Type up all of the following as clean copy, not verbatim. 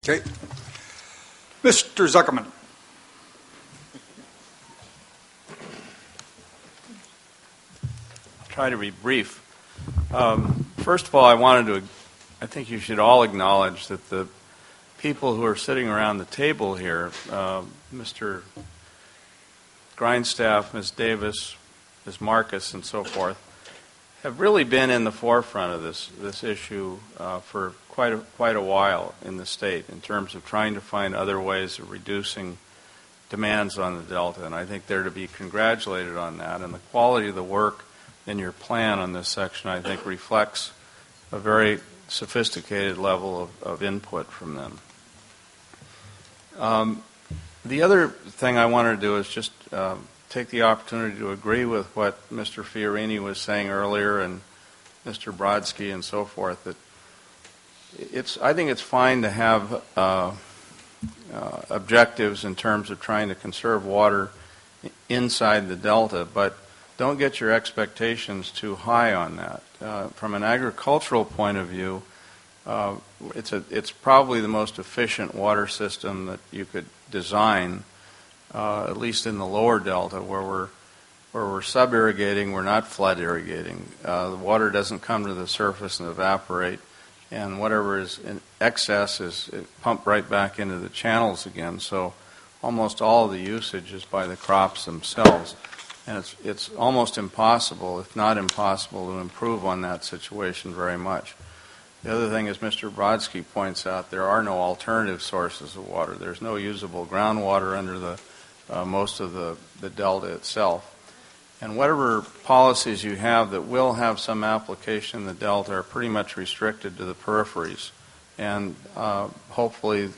Okay. Mr. Zuckerman. I'll try to be brief. First of all, I think you should all acknowledge that the people who are sitting around the table here, Mr. Grindstaff, Ms. Davis, Ms. Marcus, and so forth, have really been in the forefront of this issue for quite a while in the state in terms of trying to find other ways of reducing demands on the Delta, and I think they're to be congratulated on that. And the quality of the work in your plan on this section, I think, reflects a very sophisticated level of input from them. The other thing I wanted to do is just take the opportunity to agree with what Mr. Fiorini was saying earlier and Mr. Brodsky and so forth, that I think it's fine to have objectives in terms of trying to conserve water inside the Delta, but don't get your expectations too high on that. From an agricultural point of view, it's probably the most efficient water system that you could design, at least in the lower Delta, where we're sub-irrigating, we're not flood irrigating. The water doesn't come to the surface and evaporate, and whatever is in excess is pumped right back into the channels again. So almost all of the usage is by the crops themselves. And it's almost impossible, if not impossible, to improve on that situation very much. The other thing, as Mr. Brodsky points out, there are no alternative sources of water. There's no usable groundwater under the most of the Delta itself. And whatever policies you have that will have some application in the Delta are pretty much restricted to the peripheries. And hopefully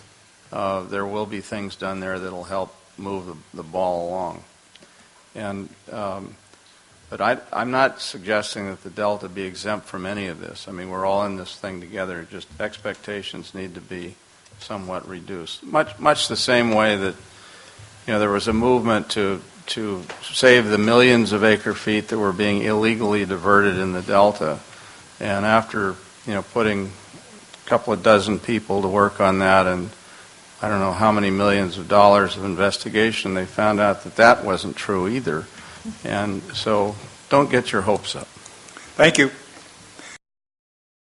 there will be things done there that will help move the ball along. But I'm not suggesting that the Delta be exempt from any of this. I mean, we're all in this thing together. Just expectations need to be somewhat reduced. Much the same way that there was a movement to save the millions of acre feet that were being illegally diverted in the Delta, and after putting a couple of dozen people to work on that and I don't know how many millions of dollars of investigation, they found out that wasn't true either. And so don't get your hopes up. Thank you.